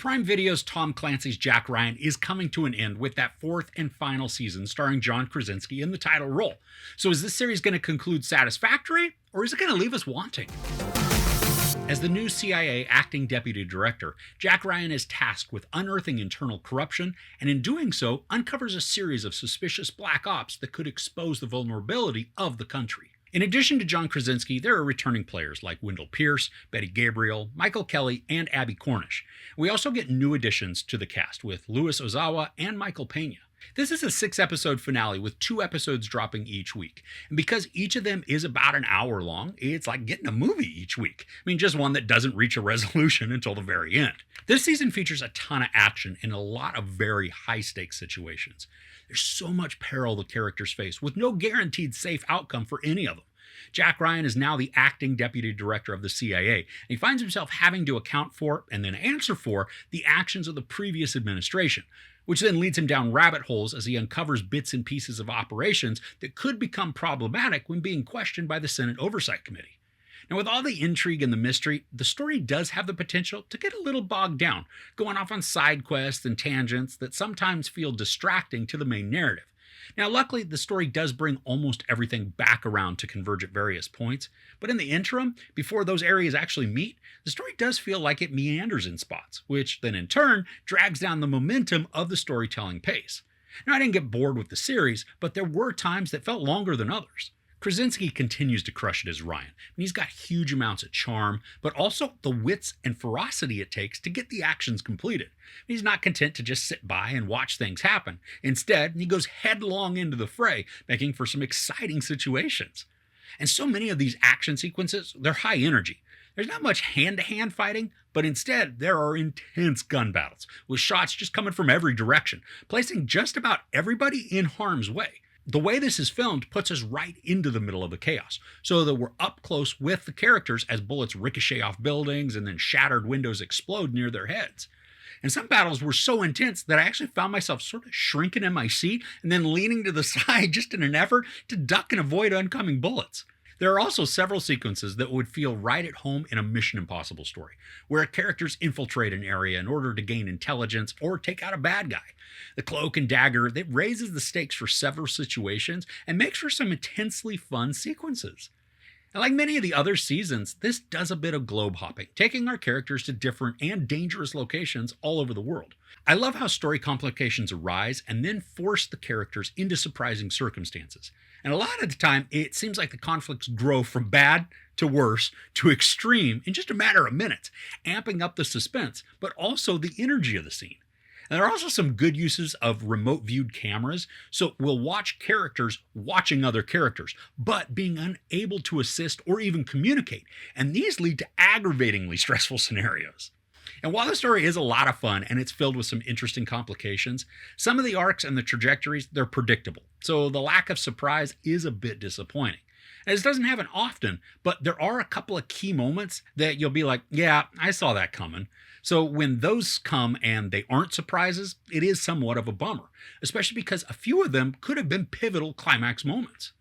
Prime Video's Tom Clancy's Jack Ryan is coming to an end with that fourth and final season starring John Krasinski in the title role. So is this series going to conclude satisfactory, or is it going to leave us wanting? As the new CIA acting deputy director, Jack Ryan is tasked with unearthing internal corruption, and in doing so, uncovers a series of suspicious black ops that could expose the vulnerability of the country. In addition to John Krasinski, there are returning players like Wendell Pierce, Gabriel, Michael Kelly, and Abbie Cornish. We also get new additions to the cast with Ozawa and Michael Pena. This is a 6-episode finale with 2 episodes dropping each week. And because each of them is about an hour long, it's like getting a movie each week. I mean, just one that doesn't reach a resolution until the very end. This season features a ton of action and a lot of very high-stakes situations. There's so much peril the characters face, with no guaranteed safe outcome for any of them. Jack Ryan is now the acting deputy director of the CIA, and he finds himself having to account for, and then answer for, the actions of the previous administration, which then leads him down rabbit holes as he uncovers bits and pieces of operations that could become problematic when being questioned by the Senate Oversight Committee. Now, with all the intrigue and the mystery, the story does have the potential to get a little bogged down, going off on side quests and tangents that sometimes feel distracting to the main narrative. Now, luckily, the story does bring almost everything back around to converge at various points, but in the interim, before those areas actually meet, the story does feel like it meanders in spots, which then in turn drags down the momentum of the storytelling pace. Now, I didn't get bored with the series, but there were times that felt longer than others. Krasinski continues to crush it as Ryan, and he's got huge amounts of charm, but also the wits and ferocity it takes to get the actions completed. He's not content to just sit by and watch things happen. Instead, he goes headlong into the fray, making for some exciting situations. And so many of these action sequences, they're high energy. There's not much hand-to-hand fighting, but instead there are intense gun battles, with shots just coming from every direction, placing just about everybody in harm's way. The way this is filmed puts us right into the middle of the chaos, so that we're up close with the characters as bullets ricochet off buildings and then shattered windows explode near their heads. And some battles were so intense that I actually found myself sort of shrinking in my seat and then leaning to the side just in an effort to duck and avoid oncoming bullets. There are also several sequences that would feel right at home in a Mission Impossible story, where characters infiltrate an area in order to gain intelligence or take out a bad guy. The cloak and dagger that raises the stakes for several situations and makes for some intensely fun sequences. And like many of the other seasons, this does a bit of globe hopping, taking our characters to different and dangerous locations all over the world. I love how story complications arise and then force the characters into surprising circumstances. And a lot of the time, it seems like the conflicts grow from bad to worse to extreme in just a matter of minutes, amping up the suspense, but also the energy of the scene. And there are also some good uses of remote viewed cameras, so we'll watch characters watching other characters, but being unable to assist or even communicate, and these lead to aggravatingly stressful scenarios. And while the story is a lot of fun and it's filled with some interesting complications, some of the arcs and the trajectories, they're predictable, so the lack of surprise is a bit disappointing. And this doesn't happen often, but there are a couple of key moments that you'll be like, yeah, I saw that coming. So when those come and they aren't surprises, it is somewhat of a bummer, especially because a few of them could have been pivotal climax moments.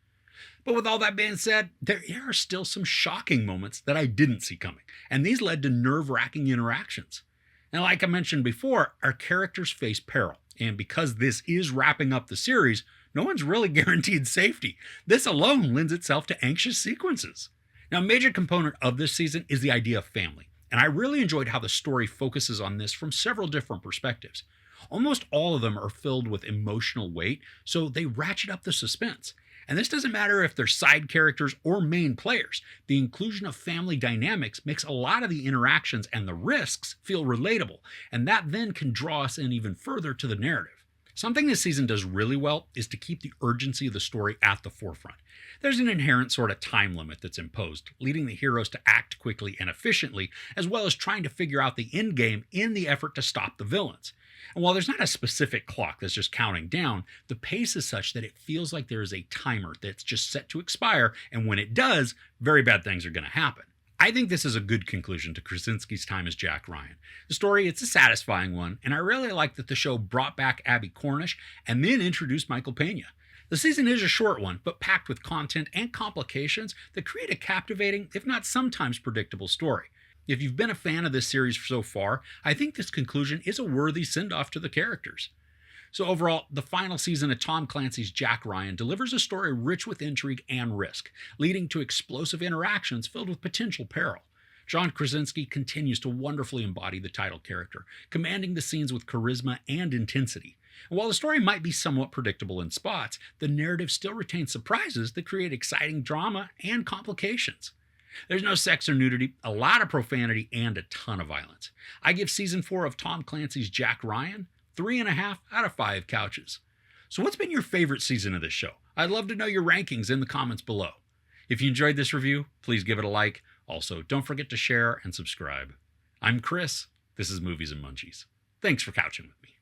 But with all that being said, there are still some shocking moments that I didn't see coming, and these led to nerve-wracking interactions. And like I mentioned before, our characters face peril, and because this is wrapping up the series, no one's really guaranteed safety. This alone lends itself to anxious sequences. Now, a major component of this season is the idea of family. And I really enjoyed how the story focuses on this from several different perspectives. Almost all of them are filled with emotional weight, so they ratchet up the suspense. And this doesn't matter if they're side characters or main players. The inclusion of family dynamics makes a lot of the interactions and the risks feel relatable, and that then can draw us in even further to the narrative. Something this season does really well is to keep the urgency of the story at the forefront. There's an inherent sort of time limit that's imposed, leading the heroes to act quickly and efficiently, as well as trying to figure out the end game in the effort to stop the villains. And while there's not a specific clock that's just counting down, the pace is such that it feels like there is a timer that's just set to expire, and when it does, very bad things are going to happen. I think this is a good conclusion to Krasinski's time as Jack Ryan. The story, it's a satisfying one, and I really like that the show brought back Abbie Cornish and then introduced Michael Pena. The season is a short one, but packed with content and complications that create a captivating, if not sometimes predictable story. If you've been a fan of this series so far, I think this conclusion is a worthy send-off to the characters. So overall, the final season of Tom Clancy's Jack Ryan delivers a story rich with intrigue and risk, leading to explosive interactions filled with potential peril. John Krasinski continues to wonderfully embody the title character, commanding the scenes with charisma and intensity. And while the story might be somewhat predictable in spots, the narrative still retains surprises that create exciting drama and complications. There's no sex or nudity, a lot of profanity, and a ton of violence. I give season 4 of Tom Clancy's Jack Ryan 3.5 out of 5 couches. So what's been your favorite season of this show? I'd love to know your rankings in the comments below. If you enjoyed this review, please give it a like. Also, don't forget to share and subscribe. I'm Chris. This is Movies and Munchies. Thanks for couching with me.